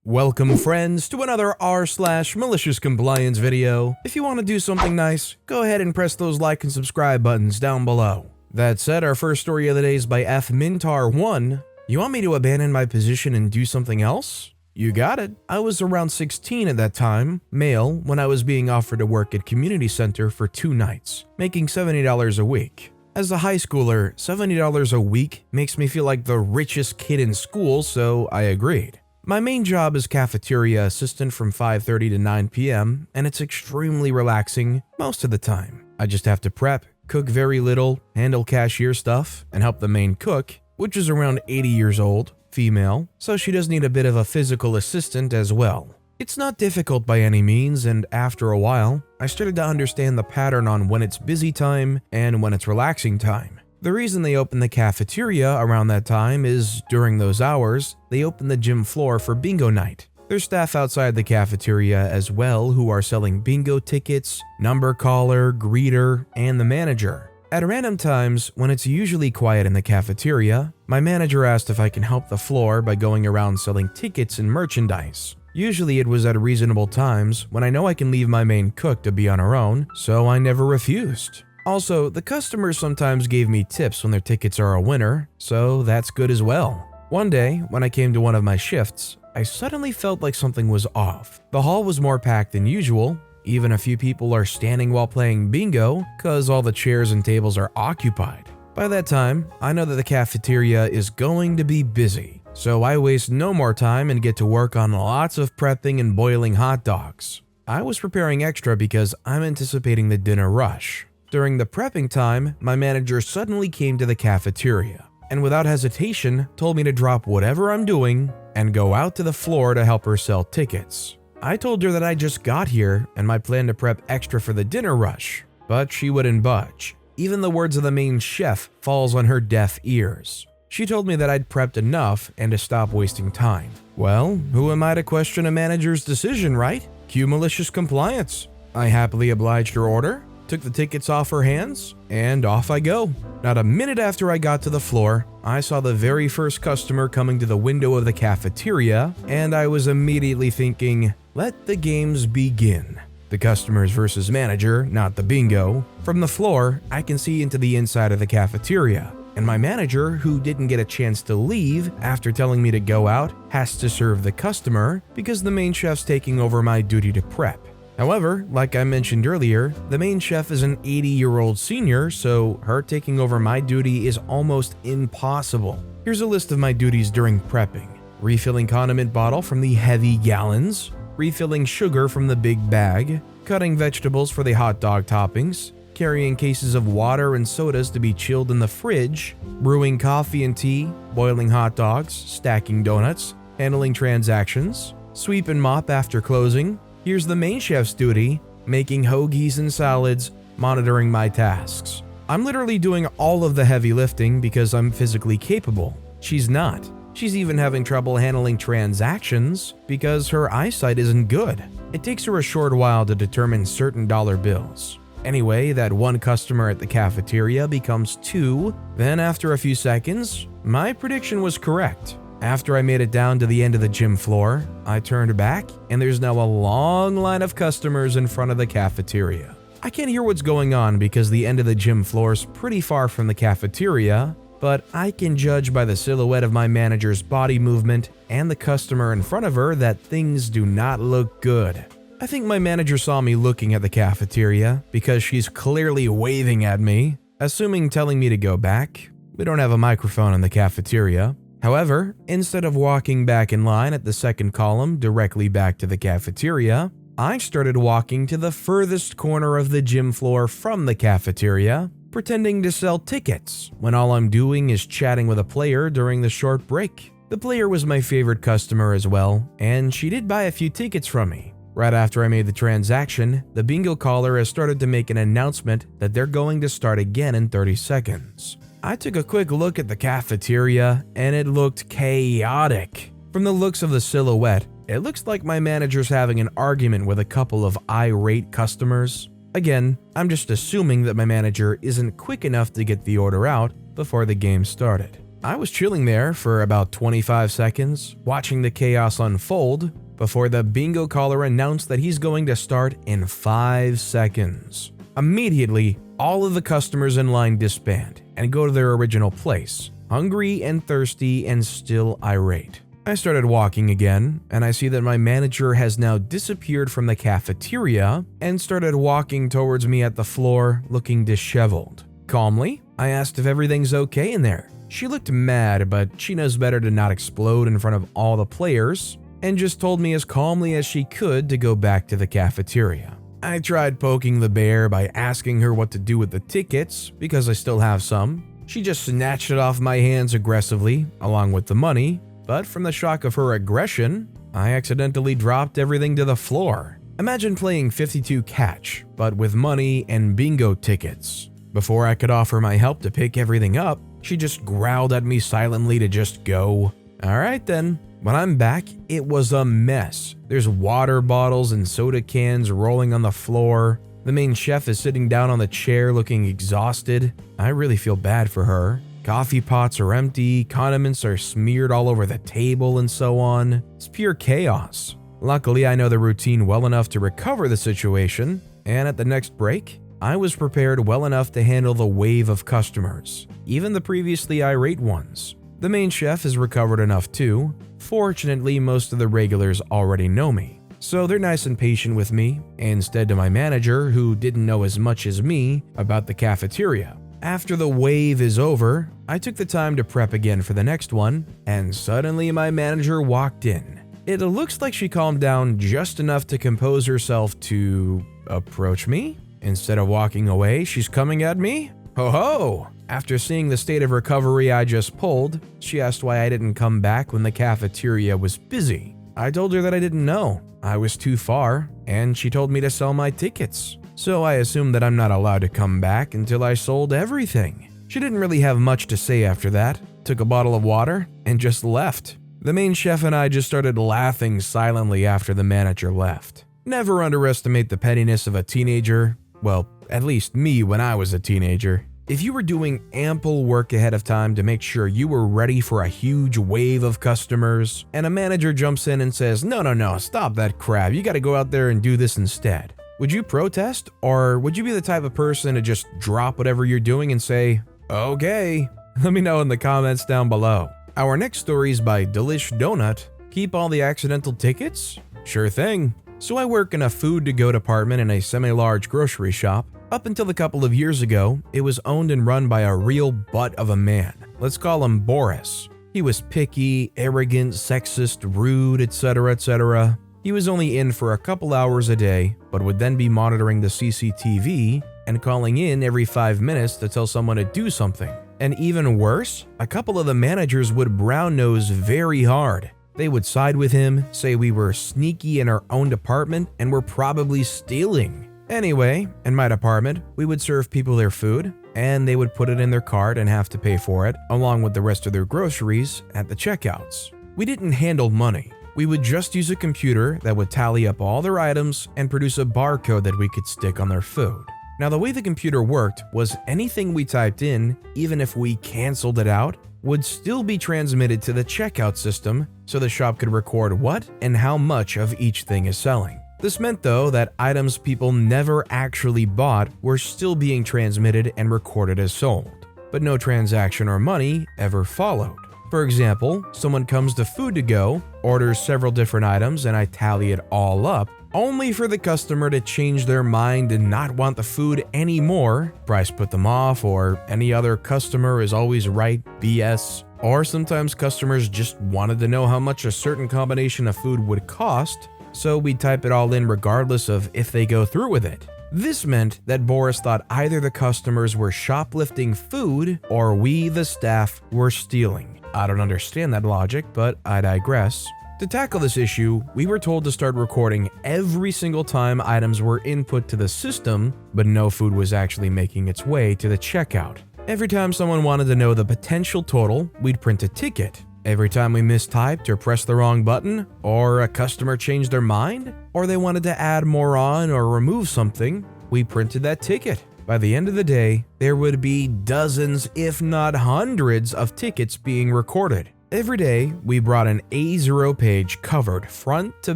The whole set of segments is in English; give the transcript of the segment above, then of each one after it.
Welcome friends to another r/MaliciousCompliance video. If you want to do something nice, go ahead and press those like and subscribe buttons down below. That said, our first story of the day is by F Mintar1. You want me to abandon my position and do something else? You got it. I was around 16 at that time, male, when I was being offered to work at community center for 2 nights, making $70 a week. As a high schooler, $70 a week makes me feel like the richest kid in school, so I agreed. My main job is cafeteria assistant from 5:30 to 9 p.m., and it's extremely relaxing most of the time. I just have to prep, cook very little, handle cashier stuff, and help the main cook, which is around 80 years old, female, so she does need a bit of a physical assistant as well. It's not difficult by any means, and after a while, I started to understand the pattern on when it's busy time and when it's relaxing time. The reason they open the cafeteria around that time is, during those hours, they open the gym floor for bingo night. There's staff outside the cafeteria as well who are selling bingo tickets, number caller, greeter, and the manager. At random times, when it's usually quiet in the cafeteria, my manager asked if I can help the floor by going around selling tickets and merchandise. Usually it was at reasonable times when I know I can leave my main cook to be on her own, so I never refused. Also, the customers sometimes gave me tips when their tickets are a winner, so that's good as well. One day, when I came to one of my shifts, I suddenly felt like something was off. The hall was more packed than usual. Even a few people are standing while playing bingo, cause all the chairs and tables are occupied. By that time, I know that the cafeteria is going to be busy, so I waste no more time and get to work on lots of prepping and boiling hot dogs. I was preparing extra because I'm anticipating the dinner rush. During the prepping time, my manager suddenly came to the cafeteria and without hesitation told me to drop whatever I'm doing and go out to the floor to help her sell tickets. I told her that I just got here and my plan to prep extra for the dinner rush, but she wouldn't budge. Even the words of the main chef falls on her deaf ears. She told me that I'd prepped enough and to stop wasting time. Well, who am I to question a manager's decision, right? Cue malicious compliance. I happily obliged her order, took the tickets off her hands, and off I go. Not a minute after I got to the floor, I saw the very first customer coming to the window of the cafeteria, and I was immediately thinking, let the games begin. The customers versus manager, not the bingo. From the floor, I can see into the inside of the cafeteria, and my manager, who didn't get a chance to leave after telling me to go out, has to serve the customer because the main chef's taking over my duty to prep. However, like I mentioned earlier, the main chef is an 80-year-old senior, so her taking over my duty is almost impossible. Here's a list of my duties during prepping. Refilling condiment bottle from the heavy gallons, refilling sugar from the big bag, cutting vegetables for the hot dog toppings, carrying cases of water and sodas to be chilled in the fridge, brewing coffee and tea, boiling hot dogs, stacking donuts, handling transactions, sweep and mop after closing. Here's the main chef's duty, making hoagies and salads, monitoring my tasks. I'm literally doing all of the heavy lifting because I'm physically capable. She's not. She's even having trouble handling transactions because her eyesight isn't good. It takes her a short while to determine certain dollar bills. Anyway, that one customer at the cafeteria becomes 2, then after a few seconds, my prediction was correct. After I made it down to the end of the gym floor, I turned back and there's now a long line of customers in front of the cafeteria. I can't hear what's going on because the end of the gym floor is pretty far from the cafeteria, but I can judge by the silhouette of my manager's body movement and the customer in front of her that things do not look good. I think my manager saw me looking at the cafeteria because she's clearly waving at me, assuming telling me to go back. We don't have a microphone in the cafeteria. However, instead of walking back in line at the second column directly back to the cafeteria, I started walking to the furthest corner of the gym floor from the cafeteria, pretending to sell tickets when all I'm doing is chatting with a player during the short break. The player was my favorite customer as well, and she did buy a few tickets from me. Right after I made the transaction, the bingo caller has started to make an announcement that they're going to start again in 30 seconds. I took a quick look at the cafeteria and it looked chaotic. From the looks of the silhouette, it looks like my manager's having an argument with a couple of irate customers. Again, I'm just assuming that my manager isn't quick enough to get the order out before the game started. I was chilling there for about 25 seconds, watching the chaos unfold, before the bingo caller announced that he's going to start in 5 seconds. Immediately, all of the customers in line disband and go to their original place, hungry and thirsty and still irate. I started walking again, and I see that my manager has now disappeared from the cafeteria and started walking towards me at the floor, looking disheveled. Calmly, I asked if everything's okay in there. She looked mad, but she knows better to not explode in front of all the players, and just told me as calmly as she could to go back to the cafeteria. I tried poking the bear by asking her what to do with the tickets, because I still have some. She just snatched it off my hands aggressively, along with the money, but from the shock of her aggression, I accidentally dropped everything to the floor. Imagine playing 52 catch, but with money and bingo tickets. Before I could offer my help to pick everything up, she just growled at me silently to just go. Alright then. When I'm back, it was a mess. There's water bottles and soda cans rolling on the floor. The main chef is sitting down on the chair looking exhausted. I really feel bad for her. Coffee pots are empty, condiments are smeared all over the table and so on. It's pure chaos. Luckily, I know the routine well enough to recover the situation, and at the next break, I was prepared well enough to handle the wave of customers, even the previously irate ones. The main chef is recovered enough too. Fortunately, most of the regulars already know me, so they're nice and patient with me, instead to my manager, who didn't know as much as me about the cafeteria. After the wave is over, I took the time to prep again for the next one, and suddenly my manager walked in. It looks like she calmed down just enough to compose herself to approach me. Instead of walking away, she's coming at me? Ho ho! After seeing the state of recovery I just pulled, she asked why I didn't come back when the cafeteria was busy. I told her that I didn't know. I was too far, and she told me to sell my tickets. So I assumed that I'm not allowed to come back until I sold everything. She didn't really have much to say after that, took a bottle of water, and just left. The main chef and I just started laughing silently after the manager left. Never underestimate the pettiness of a teenager. Well, at least me when I was a teenager. If you were doing ample work ahead of time to make sure you were ready for a huge wave of customers, and a manager jumps in and says, no, stop that crap, you gotta go out there and do this instead. Would you protest, or would you be the type of person to just drop whatever you're doing and say, okay? Let me know in the comments down below. Our next story is by Delish Donut. Keep all the accidental tickets? Sure thing. So I work in a food-to-go department in a semi-large grocery shop. Up until a couple of years ago, it was owned and run by a real butt of a man. Let's call him Boris. He was picky, arrogant, sexist, rude, etc., etc. He was only in for a couple hours a day, but would then be monitoring the CCTV and calling in every 5 minutes to tell someone to do something. And even worse, a couple of the managers would brown nose very hard. They would side with him, say we were sneaky in our own department and were probably stealing. Anyway, in my department, we would serve people their food, and they would put it in their cart and have to pay for it, along with the rest of their groceries, at the checkouts. We didn't handle money. We would just use a computer that would tally up all their items and produce a barcode that we could stick on their food. Now, the way the computer worked was anything we typed in, even if we canceled it out, would still be transmitted to the checkout system so the shop could record what and how much of each thing is selling. This meant, though, that items people never actually bought were still being transmitted and recorded as sold, but no transaction or money ever followed. For example, someone comes to Food to Go, orders several different items, and I tally it all up, only for the customer to change their mind and not want the food anymore, price put them off, or any other customer is always right BS, or sometimes customers just wanted to know how much a certain combination of food would cost, so we'd type it all in regardless of if they go through with it. This meant that Boris thought either the customers were shoplifting food or we, the staff, were stealing. I don't understand that logic, but I digress. To tackle this issue, we were told to start recording every single time items were input to the system, but no food was actually making its way to the checkout. Every time someone wanted to know the potential total, we'd print a ticket. Every time we mistyped or pressed the wrong button, or a customer changed their mind, or they wanted to add more on or remove something, we printed that ticket. By the end of the day, there would be dozens, if not hundreds, of tickets being recorded. Every day, we brought an A0 page covered front to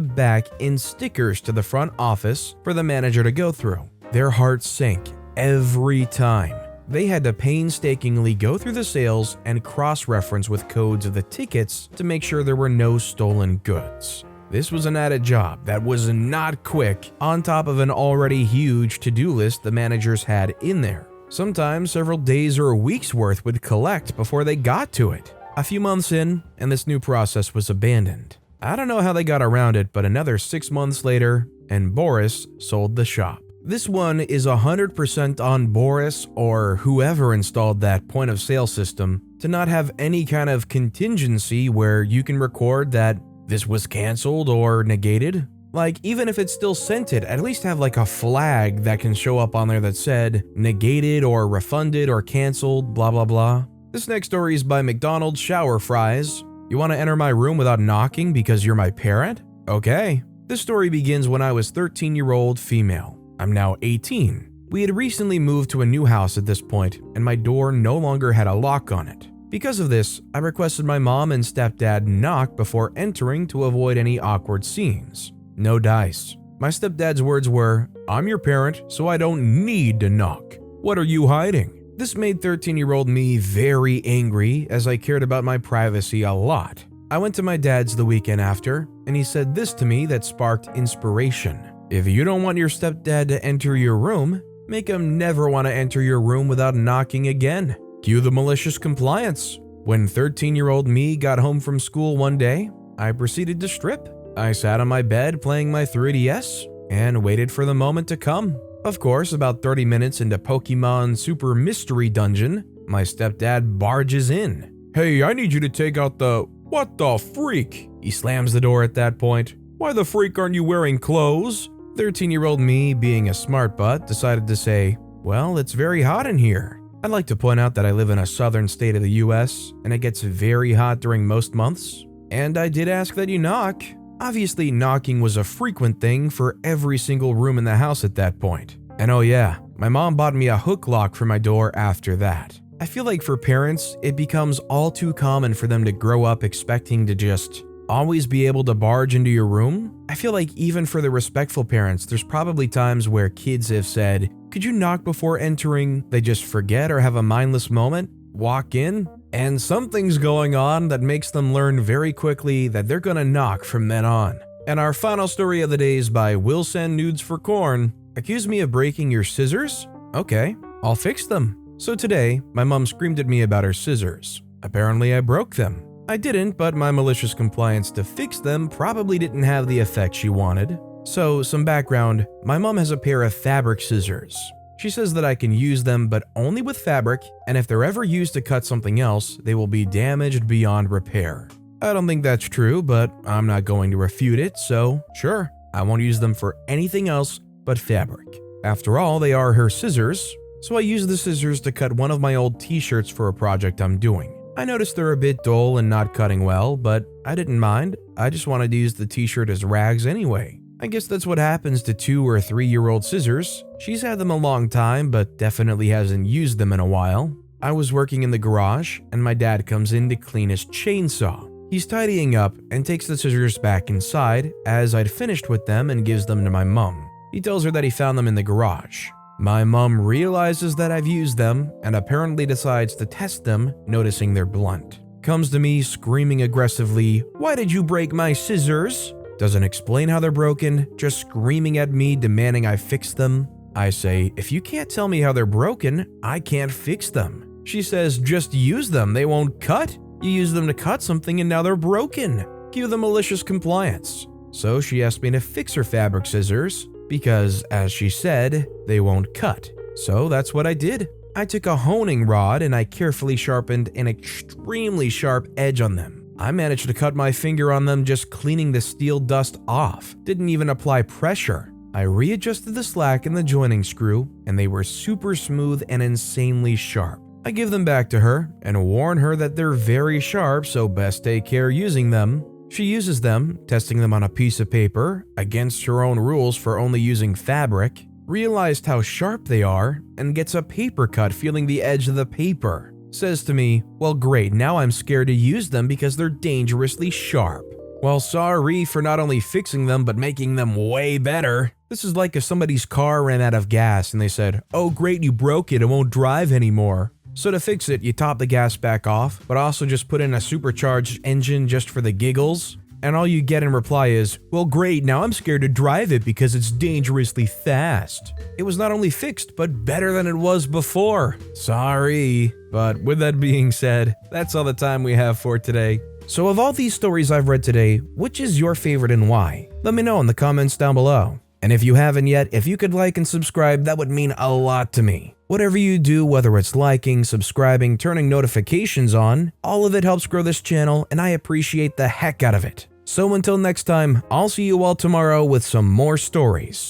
back in stickers to the front office for the manager to go through. Their hearts sank every time. They had to painstakingly go through the sales and cross-reference with codes of the tickets to make sure there were no stolen goods. This was an added job that was not quick, on top of an already huge to-do list the managers had in there. Sometimes several days or weeks worth would collect before they got to it. A few months in, and this new process was abandoned. I don't know how they got around it, but another 6 months later, and Boris sold the shop. This one is 100% on Boris or whoever installed that point of sale system to not have any kind of contingency where you can record that this was canceled or negated. Like, even if it's still sent it, at least have like a flag that can show up on there that said negated or refunded or canceled, blah blah blah. This next story is by McDonald's Shower Fries. You want to enter my room without knocking because you're my parent? Okay. This story begins when I was 13-year-old female. I'm now 18. We had recently moved to a new house at this point, and my door no longer had a lock on it. Because of this, I requested my mom and stepdad knock before entering to avoid any awkward scenes. No dice. My stepdad's words were, "I'm your parent, so I don't need to knock. What are you hiding?" This made 13-year-old me very angry as I cared about my privacy a lot. I went to my dad's the weekend after, and he said this to me that sparked inspiration. If you don't want your stepdad to enter your room, make him never want to enter your room without knocking again. Cue the malicious compliance. When 13-year-old me got home from school one day, I proceeded to strip. I sat on my bed playing my 3DS and waited for the moment to come. Of course, about 30 minutes into Pokemon Super Mystery Dungeon, my stepdad barges in. "Hey, I need you to take out the... What the freak?" He slams the door at that point. "Why the freak aren't you wearing clothes?" 13-year-old me, being a smart butt, decided to say, "Well, it's very hot in here." I'd like to point out that I live in a southern state of the US, and it gets very hot during most months. And I did ask that you knock. Obviously, knocking was a frequent thing for every single room in the house at that point. And oh yeah, my mom bought me a hook lock for my door after that. I feel like for parents, it becomes all too common for them to grow up expecting to just always be able to barge into your room. I feel like even for the respectful parents, there's probably times where kids have said, "Could you knock before entering?" They just forget or have a mindless moment, walk in, and something's going on that makes them learn very quickly that they're gonna knock from then on. And our final story of the day is by Will Send Nudes for Corn. Accuse me of breaking your scissors? Okay, I'll fix them. So today, my mom screamed at me about her scissors. Apparently I broke them. I didn't, but my malicious compliance to fix them probably didn't have the effect she wanted. So, some background, my mom has a pair of fabric scissors. She says that I can use them, but only with fabric, and if they're ever used to cut something else, they will be damaged beyond repair. I don't think that's true, but I'm not going to refute it, so sure, I won't use them for anything else but fabric. After all, they are her scissors, so I use the scissors to cut one of my old t-shirts for a project I'm doing. I noticed they're a bit dull and not cutting well, but I didn't mind. I just wanted to use the t-shirt as rags anyway. I guess that's what happens to 2 or 3-year-old scissors. She's had them a long time, but definitely hasn't used them in a while. I was working in the garage, and my dad comes in to clean his chainsaw. He's tidying up and takes the scissors back inside as I'd finished with them and gives them to my mom. He tells her that he found them in the garage. My mom realizes that I've used them and apparently decides to test them, noticing they're blunt. Comes to me screaming aggressively, "Why did you break my scissors?" Doesn't explain how they're broken, just screaming at me demanding I fix them. I say, "If you can't tell me how they're broken, I can't fix them." She says, "Just use them, they won't cut. You use them to cut something and now they're broken." Cue the malicious compliance. So she asked me to fix her fabric scissors because, as she said, they won't cut. So that's what I did. I took a honing rod and I carefully sharpened an extremely sharp edge on them. I managed to cut my finger on them just cleaning the steel dust off. Didn't even apply pressure. I readjusted the slack in the joining screw and they were super smooth and insanely sharp. I give them back to her and warn her that they're very sharp, so best take care using them. She uses them, testing them on a piece of paper against her own rules for only using fabric. realized how sharp they are, and gets a paper cut feeling the edge of the paper. Says to me, well great, now I'm scared to use them because they're dangerously sharp. Well, sorry for not only fixing them but making them way better. This is like if somebody's car ran out of gas and they said, oh great, you broke it, it won't drive anymore. So to fix it, you top the gas back off, but also just put in a supercharged engine just for the giggles. And all you get in reply is, well great, now I'm scared to drive it because it's dangerously fast. It was not only fixed, but better than it was before. Sorry. But with that being said, that's all the time we have for today. So of all these stories I've read today, which is your favorite and why? Let me know in the comments down below. And if you haven't yet, if you could like and subscribe, that would mean a lot to me. Whatever you do, whether it's liking, subscribing, turning notifications on, all of it helps grow this channel and I appreciate the heck out of it. So until next time, I'll see you all tomorrow with some more stories.